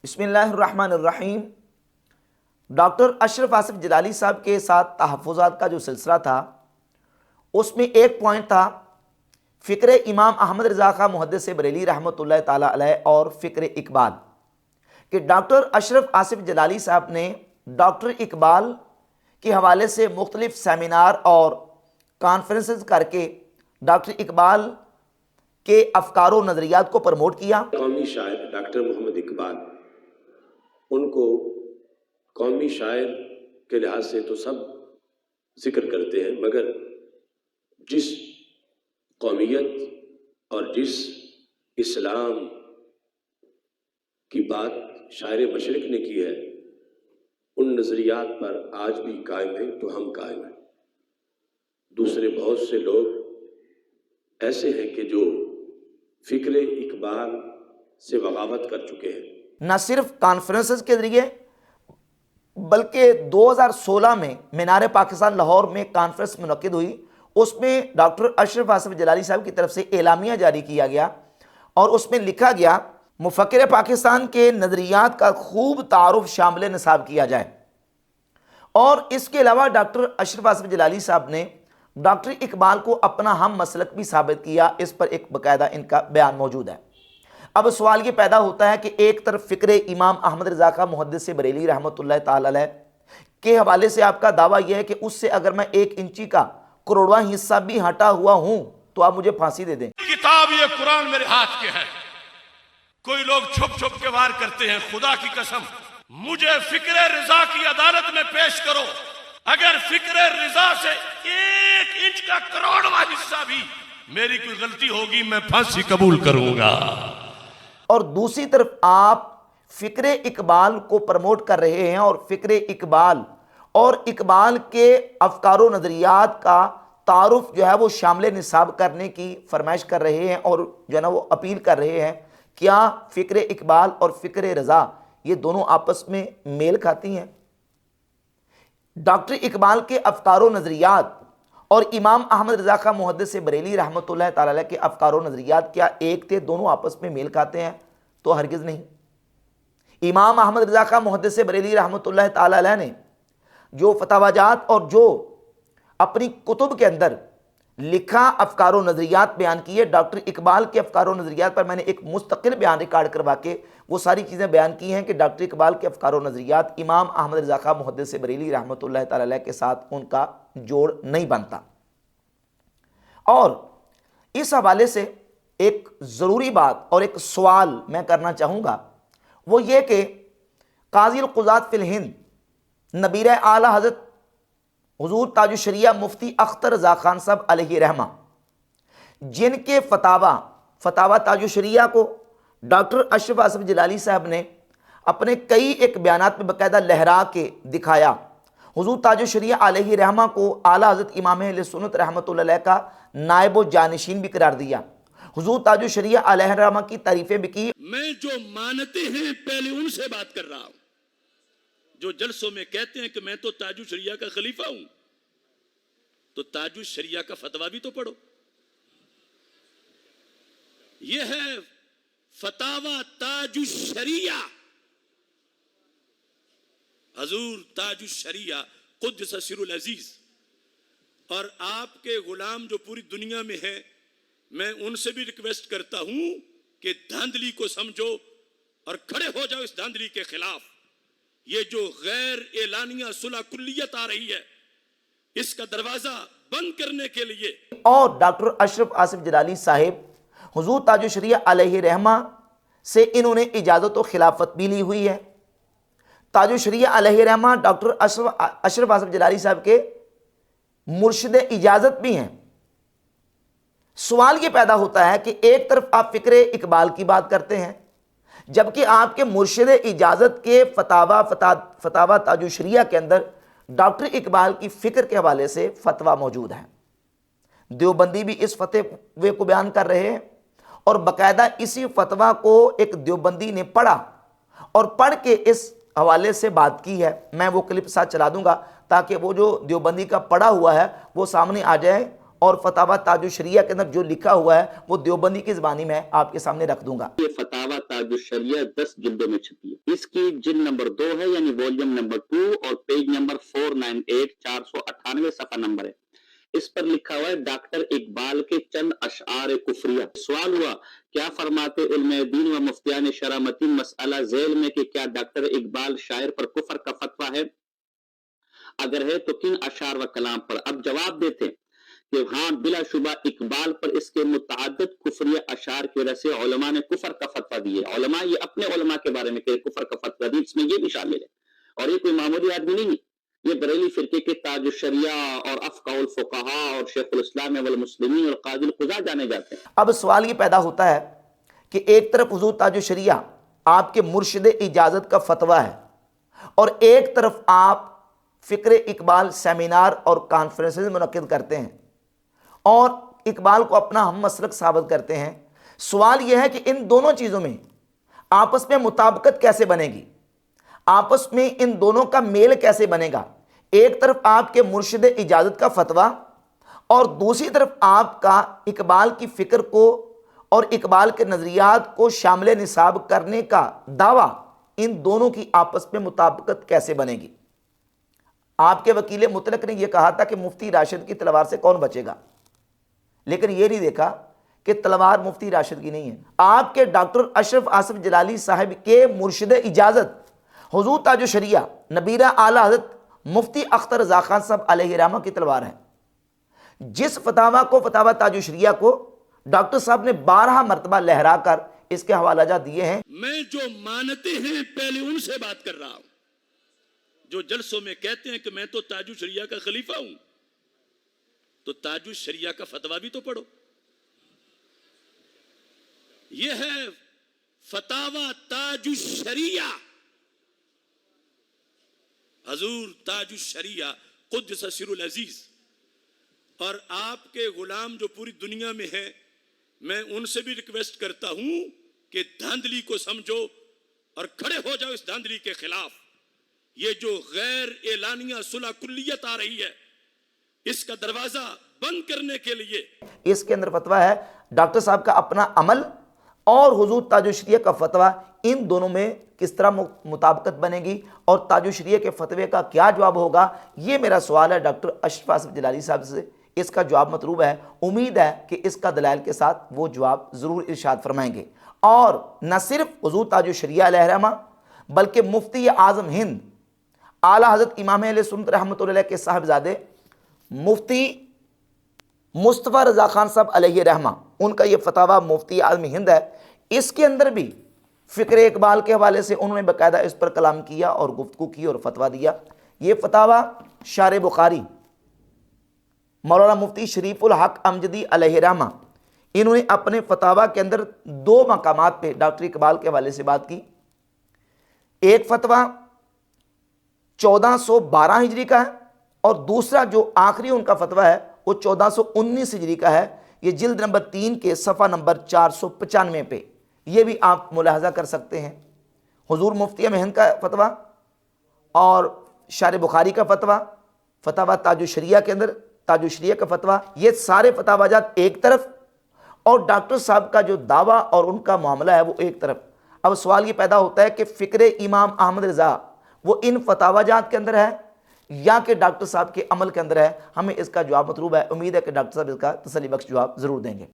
بسم اللہ الرحمن الرحیم۔ ڈاکٹر اشرف آصف جلالی صاحب کے ساتھ تحفظات کا جو سلسلہ تھا اس میں ایک پوائنٹ تھا فکر امام احمد رضا خاں محدث بریلی رحمۃ اللہ تعالیٰ علیہ اور فکر اقبال، کہ ڈاکٹر اشرف آصف جلالی صاحب نے ڈاکٹر اقبال کے حوالے سے مختلف سیمینار اور کانفرنسز کر کے ڈاکٹر اقبال کے افکار و نظریات کو پروموٹ کیا۔ قومی شاعر ڈاکٹر محمد اقبال، ان کو قومی شاعر کے لحاظ سے تو سب ذکر کرتے ہیں، مگر جس قومیت اور جس اسلام کی بات شاعر مشرق نے کی ہے، ان نظریات پر آج بھی قائم ہیں تو ہم قائم ہیں۔ دوسرے بہت سے لوگ ایسے ہیں کہ جو فکر اقبال سے بغاوت کر چکے ہیں۔ نہ صرف کانفرنسز کے ذریعے بلکہ 2016 میں مینار پاکستان لاہور میں کانفرنس منعقد ہوئی، اس میں ڈاکٹر اشرف آصف جلالی صاحب کی طرف سے اعلامیہ جاری کیا گیا اور اس میں لکھا گیا مفکر پاکستان کے نظریات کا خوب تعارف شامل نصاب کیا جائے۔ اور اس کے علاوہ ڈاکٹر اشرف آصف جلالی صاحب نے ڈاکٹر اقبال کو اپنا ہم مسلک بھی ثابت کیا، اس پر ایک باقاعدہ ان کا بیان موجود ہے۔ اب سوال یہ پیدا ہوتا ہے کہ ایک طرف فکر امام احمد رضا خاں محدث بریلی رحمۃ اللہ تعالی علیہ کے حوالے سے آپ کا دعویٰ یہ ہے کہ اس سے اگر میں 1 انچی کا کروڑواں حصہ بھی ہٹا ہوا ہوں تو آپ مجھے پھانسی دے دیں۔ کتاب یہ قرآن میرے ہاتھ کے ہے، کوئی لوگ چھپ چھپ کے وار کرتے ہیں، خدا کی قسم مجھے فکر رضا کی عدالت میں پیش کرو، اگر فکر رضا سے 1 انچ کا کروڑواں حصہ بھی میری کوئی غلطی ہوگی میں پھانسی قبول کروں گا۔ اور دوسری طرف آپ فکر اقبال کو پروموٹ کر رہے ہیں اور فکر اقبال اور اقبال کے افکار و نظریات کا تعارف جو ہے وہ شامل نصاب کرنے کی فرمائش کر رہے ہیں اور جو ہے نا وہ اپیل کر رہے ہیں۔ کیا فکر اقبال اور فکر رضا یہ دونوں آپس میں میل کھاتی ہیں؟ ڈاکٹر اقبال کے افکار و نظریات اور امام احمد رضا خاں محدث بریلی رحمۃ اللہ تعالی علیہ کے افکار و نظریات کیا ایک تھے، دونوں آپس میں میل کھاتے ہیں؟ تو ہرگز نہیں۔ امام احمد رضا خاں محدث بریلی رحمۃ اللہ تعالی علیہ نے جو فتاوی جات اور جو اپنی کتب کے اندر لکھا افکار و نظریات بیان کیے، ڈاکٹر اقبال کے افکار و نظریات پر میں نے ایک مستقل بیان ریکارڈ کروا کے وہ ساری چیزیں بیان کی ہیں کہ ڈاکٹر اقبال کے افکار و نظریات امام احمد رضا خاں محدث بریلی رحمۃ اللہ تعالی علیہ کے ساتھ ان کا جوڑ نہیں بنتا۔ اور اس حوالے سے ایک ضروری بات اور ایک سوال میں کرنا چاہوں گا، وہ یہ کہ قاضی القضات فی الہند نبیر اعلیٰ حضرت حضور تاج الشریعہ مفتی اختر رضا خان صاحب علیہ رحمہ، جن کے فتاوی تاج الشریعہ کو ڈاکٹر اشرف آصف جلالی صاحب نے اپنے کئی ایک بیانات میں باقاعدہ لہرا کے دکھایا، حضور تاج الشریعہ علیہ رحمہ کو اعلیٰ حضرت امام اہل سنت رحمۃ اللہ علیہ کا نائب و جانشین بھی قرار دیا، حضور تاج الشریعہ علیہ رحمہ کی تعریفیں بھی کی۔ میں جو مانتے ہیں پہلے ان سے بات کر رہا ہوں، جو جلسوں میں کہتے ہیں کہ میں تو تاج الشریعہ کا خلیفہ ہوں، تو تاج الشریعہ کا فتویٰ بھی تو پڑھو۔ یہ ہے فتاوی تاج الشریعہ، حضور تاج الشریعہ قدس سر العزیز، اور آپ کے غلام جو پوری دنیا میں ہیں، میں ان سے بھی ریکویسٹ کرتا ہوں کہ دھاندلی کو سمجھو اور کھڑے ہو جاؤ اس دھاندلی کے خلاف۔ یہ جو غیر اعلانیہ صلح کلیت آ رہی ہے، اس کا دروازہ بند کرنے کے لیے۔ اور ڈاکٹر اشرف آصف جلالی صاحب حضور تاج الشریعہ علیہ رحمہ سے انہوں نے اجازت و خلافت بھی لی ہوئی ہے۔ تاج الشریعہ علیہ رحمہ ڈاکٹر اشرف آصف جلالی صاحب کے مرشد اجازت بھی ہیں۔ سوال یہ پیدا ہوتا ہے کہ ایک طرف آپ فکر اقبال کی بات کرتے ہیں جبکہ آپ کے مرشد اجازت کے فتاوی تاج الشریعہ کے اندر ڈاکٹر اقبال کی فکر کے حوالے سے فتویٰ موجود ہے۔ دیوبندی بھی اس فتوے کو بیان کر رہے ہیں اور باقاعدہ اسی فتویٰ کو ایک دیوبندی نے پڑھا اور پڑھ کے اس حوالے سے بات کی ہے۔ میں وہ کلپ ساتھ چلا دوں گا تاکہ وہ جو دیوبندی کا پڑھا ہوا ہے وہ سامنے آ جائے اور فتاوا تاج الشریعہ کے اندر جو لکھا ہوا ہے وہ دیوبندی کی زبانی میں آپ کے سامنے رکھ دوں گا۔ یہ فتاوا تاج الشریعہ 10 جلدوں میں چھپی ہے۔ اس کی جلد نمبر 2 ہے، یعنی والیوم نمبر 2، اور پیج نمبر 498، 498 صفحہ نمبر ہے۔ اس پر لکھا ہوا ہے ڈاکٹر اقبال کے چند اشعار کفریہ۔ سوال ہوا کیا فرماتے علماء دین و مفتیان شرع متین مسئلہ ذیل میں کہ کیا ڈاکٹر اقبال شاعر پر کفر کا فتویٰ ہے؟ اگر ہے تو کن اشعار و کلام پر؟ اب جواب دیتے کہ ہاں بلا شبہ اقبال پر اس کے متعدد کفریہ اشعار کی وجہ سے علماء نے کفر کا فتویٰ دیے۔ علماء یہ اپنے علماء کے بارے میں کہ کفر کا فتویٰ دی، اس میں یہ بھی شامل ہے، اور یہ کوئی معمولی آدمی نہیں، یہ بریلی فرقے کے تاج الشریعہ اور افقہ الفقہاء اور شیخ الاسلام والمسلمین اور قاضی القضاء جانے جاتے ہیں۔ اب سوال یہ پیدا ہوتا ہے کہ ایک طرف حضور تاج الشریعہ آپ کے مرشد اجازت کا فتویٰ ہے، اور ایک طرف آپ فکر اقبال سیمینار اور کانفرنسز منعقد کرتے ہیں اور اقبال کو اپنا ہم مسلک ثابت کرتے ہیں۔ سوال یہ ہے کہ ان دونوں چیزوں میں آپس میں مطابقت کیسے بنے گی، آپس میں ان دونوں کا میل کیسے بنے گا؟ ایک طرف آپ کے مرشد اجازت کا فتویٰ اور دوسری طرف آپ کا اقبال کی فکر کو اور اقبال کے نظریات کو شامل نصاب کرنے کا دعویٰ، ان دونوں کی آپس میں مطابقت کیسے بنے گی؟ آپ کے وکیل مطلق نے یہ کہا تھا کہ مفتی راشد کی تلوار سے کون بچے گا، لیکن یہ نہیں دیکھا کہ تلوار مفتی راشد کی نہیں ہے۔ آپ کے ڈاکٹر اشرف آصف جلالی صاحب کے مرشد اجازت حضور تاج الشریعہ نبیرہ اعلیٰ حضرت مفتی اختر رضا خان صاحب علیہ رحمہ کی تلوار ہے، جس فتاوا کو فتاوا تاج الشریعہ کو ڈاکٹر صاحب نے 12 مرتبہ لہرا کر اس کے حوالہ جات دیے ہیں۔ میں جو مانتے ہیں پہلے ان سے بات کر رہا ہوں، جو جلسوں میں کہتے ہیں کہ میں تو تاج الشریعہ کا خلیفہ ہوں، تو تاج الشریعہ کا فتویٰ بھی تو پڑھو۔ یہ ہے فتاوا تاج الشریعہ، حضور تاج الشریعہ قدس سر العزیز، اور آپ کے غلام جو پوری دنیا میں ہیں، میں ان سے بھی ریکویسٹ کرتا ہوں کہ دھاندلی کو سمجھو اور کھڑے ہو جاؤ اس دھاندلی کے خلاف۔ یہ جو غیر اعلانیہ صلح کلیت آ رہی ہے، اس کا دروازہ بند کرنے کے لیے اس کے اندر فتویٰ ہے ڈاکٹر صاحب کا اپنا عمل اور حضور تاج الشریعہ کا فتویٰ، ان دونوں میں کس طرح مطابقت بنے گی اور تاج الشریعہ کے فتوے کا کیا جواب ہوگا؟ یہ میرا سوال ہے ڈاکٹر اشرف آصف جلالی صاحب سے، اس کا جواب مطلوب ہے۔ امید ہے کہ اس کا دلائل کے ساتھ وہ جواب ضرور ارشاد فرمائیں گے، اور نہ صرف حضور تاج الشریعہ علیہ رحمہ بلکہ مفتی اعظم ہند اعلیٰ حضرت امام اہل سنت رحمۃ اللہ علیہ کے صاحبزادے مفتی مصطفیٰ رضا خان صاحب علیہ رحمہ، ان کا یہ فتاوا مفتی اعظم ہند ہے، اس کے اندر بھی فکر اقبال کے حوالے سے انہوں نے باقاعدہ اس پر کلام کیا اور گفتگو کی اور فتویٰ دیا۔ یہ فتاوا شارح بخاری مولانا مفتی شریف الحق امجدی علیہ رحمہ، انہوں نے اپنے فتاوا کے اندر 2 مقامات پہ ڈاکٹر اقبال کے حوالے سے بات کی۔ ایک فتویٰ 1412 ہجری کا ہے، اور دوسرا جو آخری ان کا فتویٰ ہے وہ 1419 ہجری کا ہے۔ یہ جلد نمبر 3 کے صفحہ نمبر 495 پہ، یہ بھی آپ ملاحظہ کر سکتے ہیں۔ حضور مفتی اعظم ہند کا فتویٰ اور شارح بخاری کا فتویٰ، فتاوا تاج الشریعہ کے اندر تاج الشریعہ کا فتویٰ، یہ سارے فتاوا جات ایک طرف، اور ڈاکٹر صاحب کا جو دعویٰ اور ان کا معاملہ ہے وہ ایک طرف۔ اب سوال یہ پیدا ہوتا ہے کہ فکر امام احمد رضا وہ ان فتاوا جات کے اندر ہے یا کہ ڈاکٹر صاحب کے عمل کے اندر ہے؟ ہمیں اس کا جواب مطلوب ہے۔ امید ہے کہ ڈاکٹر صاحب اس کا تسلی بخش جواب ضرور دیں گے۔